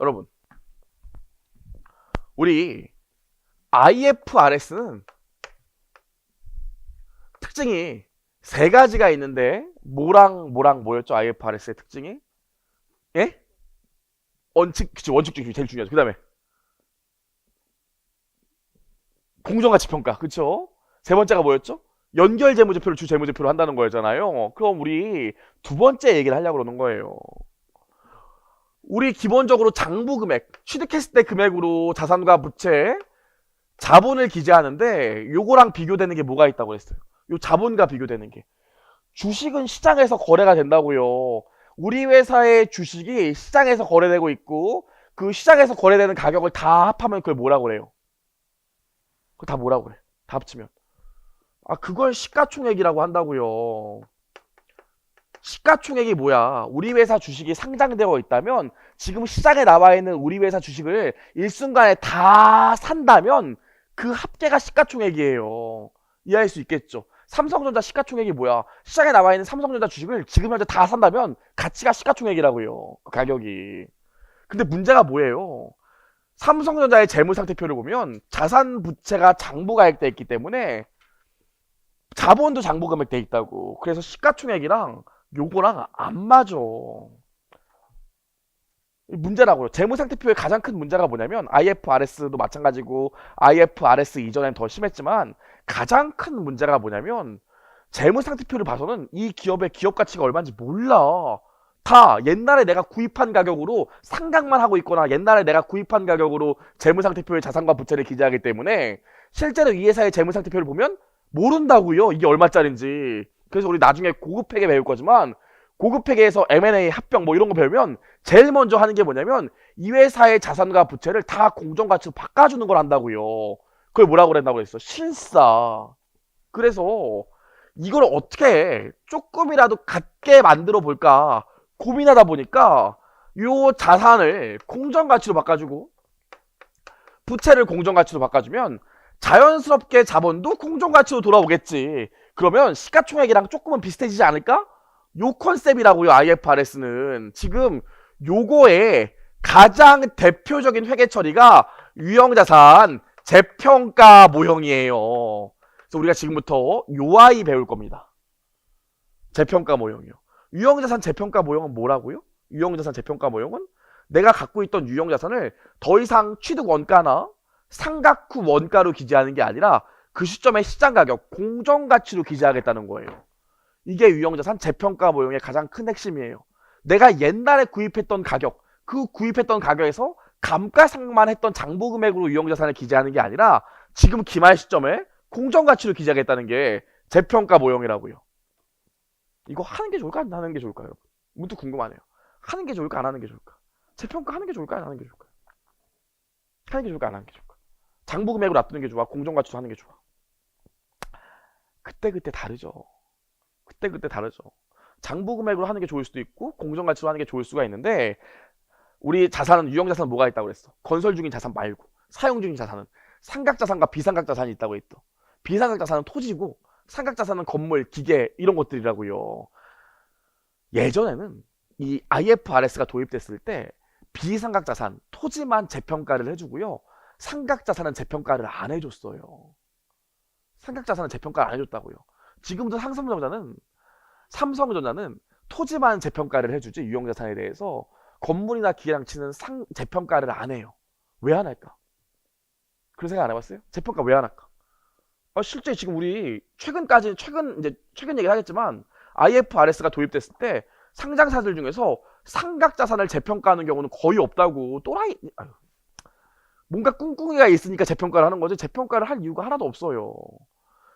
여러분, 우리 IFRS는 특징이 세 가지가 있는데 뭐랑 뭐였죠? IFRS의 특징이? 예? 원칙 중심이 제일 중요하죠. 그 다음에 공정가치 평가, 그쵸? 세 번째가 뭐였죠? 연결 재무제표를 주 재무제표로 한다는 거였잖아요. 그럼 우리 두 번째 얘기를 하려고 그러는 거예요. 우리 기본적으로 장부 금액, 취득했을 때 금액으로 자산과 부채, 자본을 기재하는데 요거랑 비교되는 게 뭐가 있다고 했어요. 요 자본과 비교되는 게. 주식은 시장에서 거래가 된다고요. 우리 회사의 주식이 시장에서 거래되고 있고 그 시장에서 거래되는 가격을 다 합하면 그걸 뭐라고 그래요? 그거 다 뭐라고 그래? 다 합치면. 그걸 시가총액이라고 한다고요. 시가총액이 뭐야? 우리 회사 주식이 상장되어 있다면 지금 시장에 나와 있는 우리 회사 주식을 일순간에 다 산다면 그 합계가 시가총액이에요. 이해할 수 있겠죠? 삼성전자 시가총액이 뭐야? 시장에 나와 있는 삼성전자 주식을 지금 현재 다 산다면 가치가 시가총액이라고요. 그 가격이. 근데 문제가 뭐예요? 삼성전자의 재무상태표를 보면 자산 부채가 장부가액돼 있기 때문에 자본도 장부금액돼 있다고. 그래서 시가총액이랑 요거랑 안 맞아. 문제라고요. 재무상태표의 가장 큰 문제가 뭐냐면 IFRS도 마찬가지고 IFRS 이전엔 더 심했지만 가장 큰 문제가 뭐냐면 재무상태표를 봐서는 이 기업의 기업 가치가 얼마인지 몰라. 다 옛날에 내가 구입한 가격으로 상각만 하고 있거나 옛날에 내가 구입한 가격으로 재무상태표의 자산과 부채를 기재하기 때문에 실제로 이 회사의 재무상태표를 보면 모른다고요. 이게 얼마짜린지. 그래서 우리 나중에 고급 회계 배울 거지만 고급 회계에서 M&A 합병 뭐 이런 거 배우면 제일 먼저 하는 게 뭐냐면 이 회사의 자산과 부채를 다 공정가치로 바꿔주는 걸 한다고요. 그걸 뭐라고 그랬다고 그랬어? 실사. 그래서 이걸 어떻게 조금이라도 같게 만들어 볼까 고민하다 보니까 요 자산을 공정가치로 바꿔주고 부채를 공정가치로 바꿔주면 자연스럽게 자본도 공정가치로 돌아오겠지. 그러면 시가총액이랑 조금은 비슷해지지 않을까? 요 컨셉이라고요. IFRS는 지금 요거의 가장 대표적인 회계 처리가 유형자산 재평가 모형이에요. 그래서 우리가 지금부터 요 아이 배울 겁니다. 재평가 모형이요. 유형자산 재평가 모형은 뭐라고요? 유형자산 재평가 모형은 내가 갖고 있던 유형자산을 더 이상 취득 원가나 상각 후 원가로 기재하는 게 아니라 그 시점의 시장가격, 공정가치로 기재하겠다는 거예요. 이게 유형자산 재평가 모형의 가장 큰 핵심이에요. 내가 옛날에 구입했던 가격, 그 구입했던 가격에서 감가상각만 했던 장부금액으로 유형자산을 기재하는 게 아니라 지금 기말 시점에 공정가치로 기재하겠다는 게 재평가 모형이라고요. 이거 하는 게 좋을까? 안 하는 게 좋을까요? 문득 궁금하네요. 하는 게 좋을까? 안 하는 게 좋을까? 재평가 하는 게 좋을까? 안 하는 게 좋을까? 하는 게 좋을까? 안 하는 게 좋을까? 장부금액으로 놔두는 게 좋아? 공정가치로 하는 게 좋아? 그때그때 다르죠. 그때그때 다르죠. 장부금액으로 하는 게 좋을 수도 있고 공정가치로 하는 게 좋을 수가 있는데 우리 자산은 유형자산은 뭐가 있다고 그랬어? 건설 중인 자산 말고 사용 중인 자산은 상각자산과 비상각자산이 있다고 했어. 비상각자산은 토지고 상각자산은 건물, 기계 이런 것들이라고요. 예전에는 이 IFRS가 도입됐을 때 비상각자산, 토지만 재평가를 해주고요. 상각자산은 재평가를 안 해줬어요. 상각자산은 재평가를 안 해줬다고요. 지금도 삼성전자는 토지만 재평가를 해주지 유형자산에 대해서 건물이나 기계랑 치는 재평가를 안 해요. 왜 안 할까? 그런 생각 안 해봤어요? 재평가 왜 안 할까? 실제 지금 우리 최근 얘기를 하겠지만 IFRS가 도입됐을 때 상장사들 중에서 상각자산을 재평가하는 경우는 거의 없다고. 또라이. 뭔가 꿍꿍이가 있으니까 재평가를 하는 거지 재평가를 할 이유가 하나도 없어요.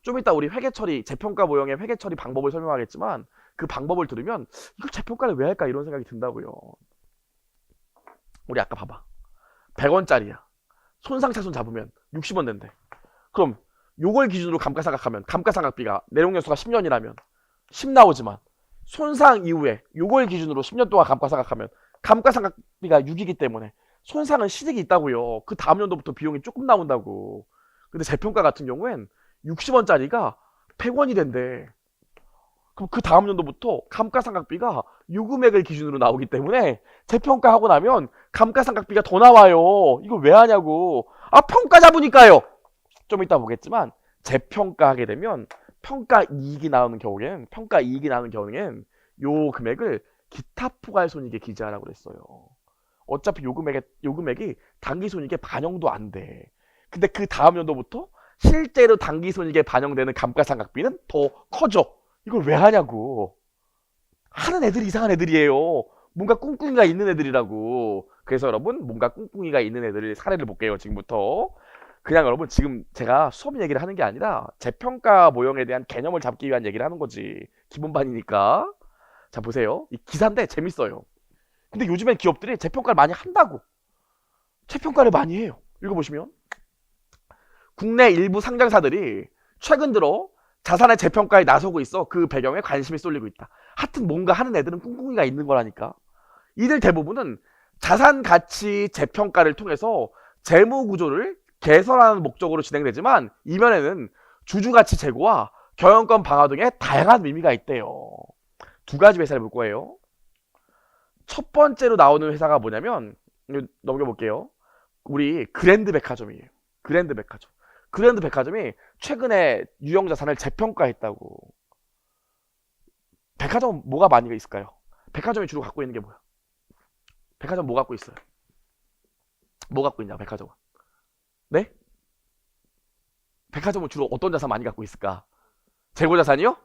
좀 이따 우리 회계처리 재평가 모형의 회계처리 방법을 설명하겠지만 그 방법을 들으면 이걸 재평가를 왜 할까 이런 생각이 든다고요. 우리 아까 봐봐. 100원짜리야. 손상차손 잡으면 60원 된대. 그럼 요걸 기준으로 감가상각하면 감가상각비가 내용연수가 10년이라면 10 나오지만 손상 이후에 요걸 기준으로 10년 동안 감가상각하면 감가상각비가 6이기 때문에 손상은 실익이 있다고요. 그 다음 연도부터 비용이 조금 나온다고. 근데 재평가 같은 경우엔 60원짜리가 100원이 된대. 그럼 그럼 그 다음 연도부터 감가상각비가 요 금액을 기준으로 나오기 때문에 재평가하고 나면 감가상각비가 더 나와요. 이걸 왜 하냐고. 아, 평가 잡으니까요. 좀 이따 보겠지만 재평가하게 되면 평가이익이 나오는 경우에는 요 금액을 기타 포괄손익에 기재하라고 그랬어요. 어차피 요 금액이 당기손익에 반영도 안 돼. 근데 그 다음 연도부터 실제로 당기손익에 반영되는 감가상각비는 더 커져. 이걸 왜 하냐고. 하는 애들이 이상한 애들이에요. 뭔가 꿍꿍이가 있는 애들이라고. 그래서 여러분, 뭔가 꿍꿍이가 있는 애들 사례를 볼게요. 지금부터. 그냥 여러분, 지금 제가 수업 얘기를 하는 게 아니라 재평가 모형에 대한 개념을 잡기 위한 얘기를 하는 거지. 기본반이니까. 자, 보세요. 이 기사인데 재밌어요. 근데 요즘엔 기업들이 재평가를 많이 한다고. 재평가를 많이 해요. 읽어보시면. 국내 일부 상장사들이 최근 들어 자산의 재평가에 나서고 있어. 그 배경에 관심이 쏠리고 있다. 하여튼 뭔가 하는 애들은 꿍꿍이가 있는 거라니까. 이들 대부분은 자산 가치 재평가를 통해서 재무 구조를 개선하는 목적으로 진행되지만 이면에는 주주가치 제고와 경영권 방어 등의 다양한 의미가 있대요. 두 가지 회사를 볼 거예요. 첫 번째로 나오는 회사가 뭐냐면 넘겨볼게요. 우리 그랜드백화점이에요. 그랜드백화점이 최근에 유형자산을 재평가했다고. 백화점 뭐가 많이 있을까요? 백화점이 주로 갖고 있는 게 뭐야? 백화점 뭐 갖고 있어요? 뭐 갖고 있냐 백화점은? 네? 백화점은 주로 어떤 자산 많이 갖고 있을까? 재고자산이요?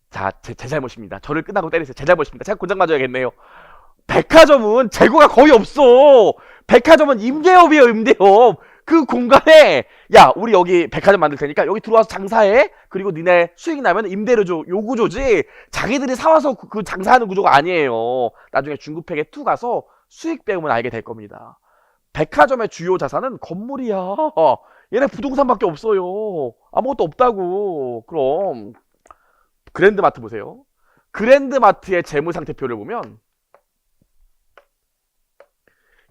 자, 제 잘못입니다. 저를 끝나고 때리세요. 제 잘못입니다. 제가 고장 맞아야겠네요. 백화점은 재고가 거의 없어. 백화점은 임대업이에요, 임대업. 그 공간에 야, 우리 여기 백화점 만들 테니까 여기 들어와서 장사해. 그리고 니네 수익 나면 임대료 줘. 요 구조지. 자기들이 사와서 그 장사하는 구조가 아니에요. 나중에 중급회계 2 가서 수익 배우면 알게 될 겁니다. 백화점의 주요 자산은 건물이야. 얘네 부동산밖에 없어요. 아무것도 없다고. 그럼 그랜드마트 보세요. 그랜드마트의 재무상태표를 보면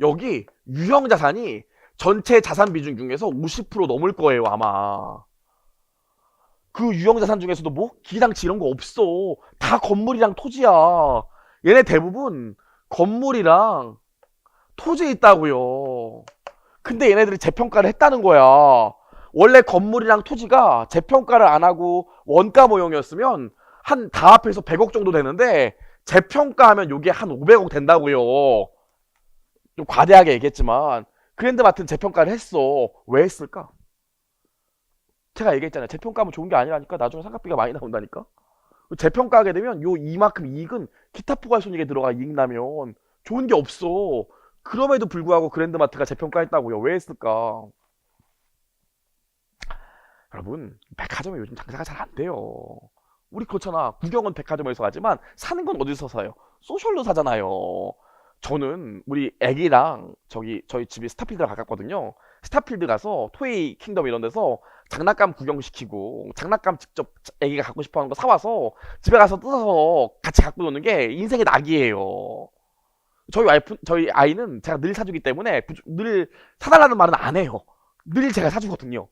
여기 유형자산이 전체 자산 비중 중에서 50% 넘을 거예요, 아마. 그 유형자산 중에서도 뭐 기장치 이런 거 없어. 다 건물이랑 토지야. 얘네 대부분 건물이랑 토지 있다고요. 근데 얘네들이 재평가를 했다는 거야. 원래 건물이랑 토지가 재평가를 안 하고 원가 모형이었으면 한 다 합해서 100억 정도 되는데 재평가하면 요게 한 500억 된다고요. 좀 과대하게 얘기했지만 그랜드마트는 재평가를 했어. 왜 했을까? 제가 얘기했잖아요. 재평가하면 좋은 게 아니라니까. 나중에 상각비가 많이 나온다니까. 재평가하게 되면 요 이만큼 이익은 기타 포괄손익에 들어가 이익 나면 좋은 게 없어. 그럼에도 불구하고 그랜드마트가 재평가했다고요. 왜 했을까? 여러분, 백화점이 요즘 장사가 잘 안 돼요. 우리 그렇잖아. 구경은 백화점에서 하지만 사는 건 어디서 사요? 소셜로 사잖아요. 저는 우리 애기랑 저희 집이 스타필드랑 가깝거든요. 스타필드 가서 토이 킹덤 이런 데서 장난감 구경시키고 장난감 직접 애기가 갖고 싶어하는 거 사와서 집에 가서 뜯어서 같이 갖고 노는 게 인생의 낙이에요. 저희 아이는 제가 늘 사주기 때문에 늘 사달라는 말은 안 해요. 늘 제가 사주거든요.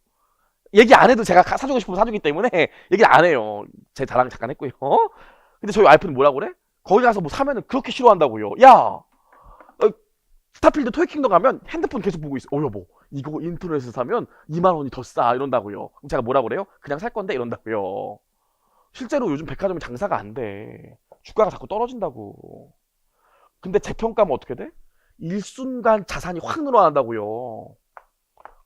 얘기 안 해도 제가 사주고 싶으면 사주기 때문에 얘기를 안 해요. 제 자랑 잠깐 했고요. 근데 저희 와이프는 뭐라고 그래? 거기 가서 뭐 사면은 그렇게 싫어한다고요. 야, 스타필드 토이킹덤 가면 핸드폰 계속 보고 있어. 여보, 이거 인터넷에서 사면 2만 원이 더 싸. 이런다고요. 그럼 제가 뭐라 그래요? 그냥 살 건데 이런다고요. 실제로 요즘 백화점이 장사가 안 돼. 주가가 자꾸 떨어진다고. 근데 재평가하면 어떻게 돼? 일순간 자산이 확 늘어난다고요.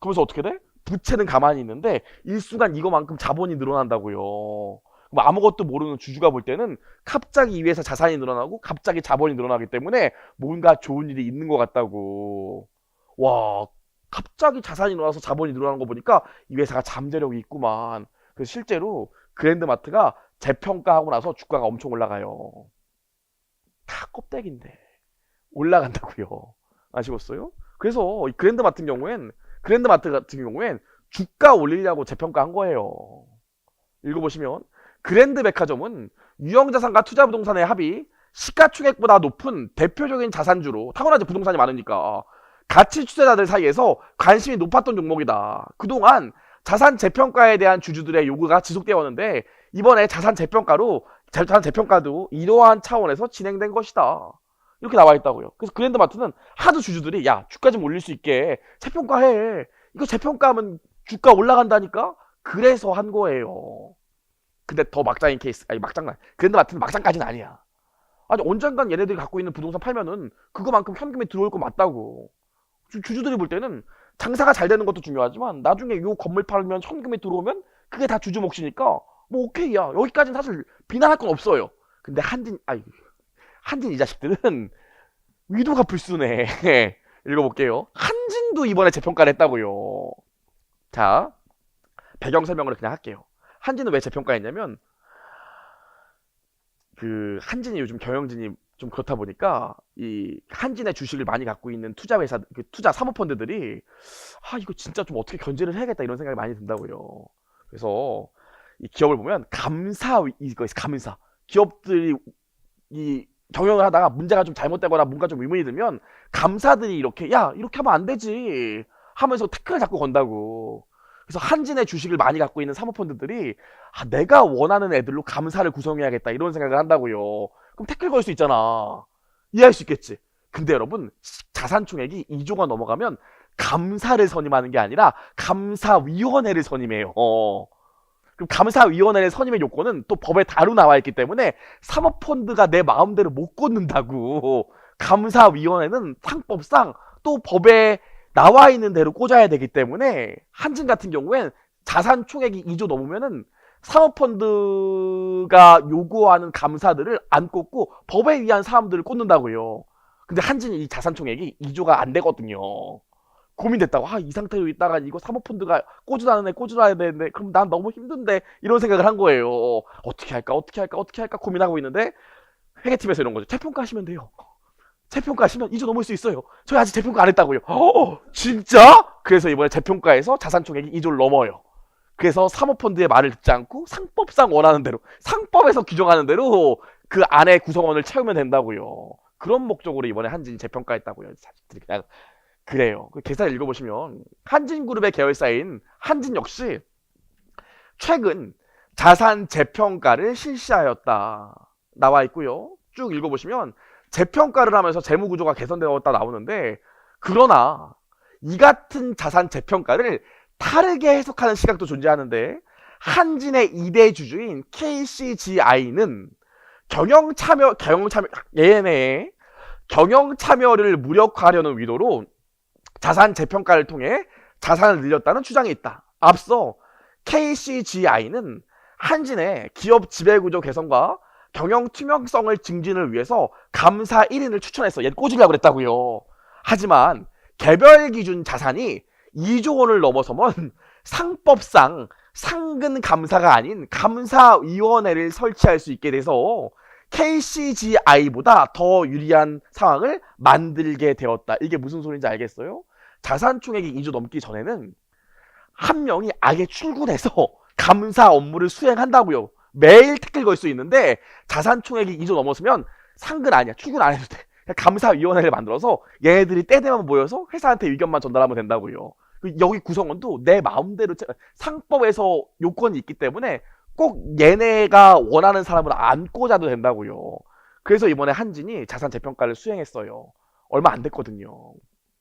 그러면서 어떻게 돼? 부채는 가만히 있는데 일순간 이거만큼 자본이 늘어난다고요. 그럼 아무것도 모르는 주주가 볼 때는 갑자기 이 회사 자산이 늘어나고 갑자기 자본이 늘어나기 때문에 뭔가 좋은 일이 있는 것 같다고. 와, 갑자기 자산이 늘어나서 자본이 늘어나는 거 보니까 이 회사가 잠재력이 있구만. 그래서 실제로 그랜드마트가 재평가하고 나서 주가가 엄청 올라가요. 다 껍데기인데 올라간다고요. 아시겠어요? 그래서 그랜드마트 같은 경우엔 주가 올리려고 재평가한 거예요. 읽어보시면 그랜드백화점은 유형자산과 투자부동산의 합이 시가총액보다 높은 대표적인 자산주로 타고나지 부동산이 많으니까 가치 투자자들 사이에서 관심이 높았던 종목이다. 그동안 자산 재평가에 대한 주주들의 요구가 지속되어 왔는데 이번에 자산 재평가도 이러한 차원에서 진행된 것이다. 이렇게 나와 있다고요. 그래서 그랜드마트는 하도 주주들이 야 주가 좀 올릴 수 있게 재평가해. 이거 재평가하면 주가 올라간다니까. 그래서 한 거예요. 근데 더 막장인 케이스, 아니 막장, 그랜드마트는 막장까지는 아니야. 아니 언젠간 얘네들이 갖고 있는 부동산 팔면은 그거만큼 현금이 들어올 거 맞다고. 주주들이 볼 때는 장사가 잘 되는 것도 중요하지만 나중에 요 건물 팔면 현금이 들어오면 그게 다 주주 몫이니까 뭐 오케이야. 여기까지는 사실 비난할 건 없어요. 근데 한진 이 자식들은 위도가 불순해. 읽어볼게요. 한진도 이번에 재평가를 했다고요. 자, 배경 설명을 그냥 할게요. 한진은 왜 재평가했냐면 그 한진이 요즘 경영진이 좀 그렇다 보니까 이 한진의 주식을 많이 갖고 있는 투자 회사, 그 투자 사모펀드들이 이거 진짜 좀 어떻게 견제를 해야겠다 이런 생각이 많이 든다고요. 그래서 이 기업을 보면 이거 감사 기업들이 이 경영을 하다가 문제가 좀 잘못되거나 뭔가 좀 의문이 들면 감사들이 이렇게 이렇게 하면 안 되지 하면서 태클을 자꾸 건다고. 그래서 한진의 주식을 많이 갖고 있는 사모펀드들이 내가 원하는 애들로 감사를 구성해야겠다 이런 생각을 한다고요. 그럼 태클 걸 수 있잖아. 이해할 수 있겠지. 근데 여러분 자산 총액이 2조가 넘어가면 감사를 선임하는 게 아니라 감사위원회를 선임해요. 그럼 감사위원회의 선임의 요건은 또 법에 다루 나와 있기 때문에 사모펀드가 내 마음대로 못 꽂는다고. 감사위원회는 상법상 또 법에 나와 있는 대로 꽂아야 되기 때문에 한진 같은 경우엔 자산 총액이 2조 넘으면은 사모펀드가 요구하는 감사들을 안 꽂고 법에 의한 사람들을 꽂는다고요. 근데 한진이 이 자산 총액이 2조가 안 되거든요. 고민됐다고. 이 상태로 있다가 이거 사모펀드가 꽂으라야 되는데 그럼 난 너무 힘든데 이런 생각을 한 거예요. 어떻게 할까 고민하고 있는데 회계팀에서 이런 거죠. 재평가하시면 돼요. 재평가하시면 2조 넘을 수 있어요. 저희 아직 재평가 안 했다고요. 진짜? 그래서 이번에 재평가에서 자산 총액이 2조를 넘어요. 그래서 사모펀드의 말을 듣지 않고 상법상 원하는 대로, 상법에서 규정하는 대로 그 안에 구성원을 채우면 된다고요. 그런 목적으로 이번에 한진이 재평가했다고요. 그냥 그래요. 그 계산을 읽어보시면 한진그룹의 계열사인 한진 역시 최근 자산 재평가를 실시하였다 나와 있고요. 쭉 읽어보시면 재평가를 하면서 재무구조가 개선되었다 나오는데, 그러나 이 같은 자산 재평가를 다르게 해석하는 시각도 존재하는데, 한진의 2대 주주인 KCGI는 얘네의 경영 참여를 무력화하려는 의도로 자산 재평가를 통해 자산을 늘렸다는 주장이 있다. 앞서 KCGI는 한진의 기업 지배구조 개선과 경영 투명성을 증진을 위해서 감사 1인을 추천했어. 얘 꽂으려고 그랬다고요. 하지만 개별 기준 자산이 2조 원을 넘어서면 상법상 상근 감사가 아닌 감사위원회를 설치할 수 있게 돼서 KCGI보다 더 유리한 상황을 만들게 되었다. 이게 무슨 소리인지 알겠어요? 자산 총액이 2조 넘기 전에는 한 명이 아예 출근해서 감사 업무를 수행한다고요. 매일 태클 걸 수 있는데 자산 총액이 2조 넘었으면 상근 아니야. 출근 안 해도 돼. 감사위원회를 만들어서 얘네들이 때 되면 모여서 회사한테 의견만 전달하면 된다고요. 여기 구성원도 내 마음대로 상법에서 요건이 있기 때문에 꼭 얘네가 원하는 사람을 안 꽂아도 된다고요. 그래서 이번에 한진이 자산 재평가를 수행했어요. 얼마 안 됐거든요.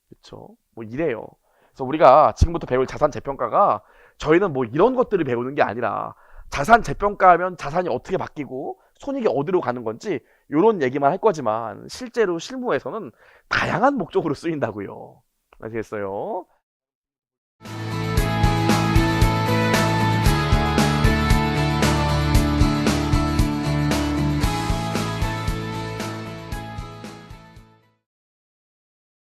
그쵸? 뭐 이래요. 그래서 우리가 지금부터 배울 자산 재평가가 저희는 뭐 이런 것들을 배우는 게 아니라 자산 재평가하면 자산이 어떻게 바뀌고 손익이 어디로 가는 건지 이런 얘기만 할 거지만 실제로 실무에서는 다양한 목적으로 쓰인다고요. 아시겠어요?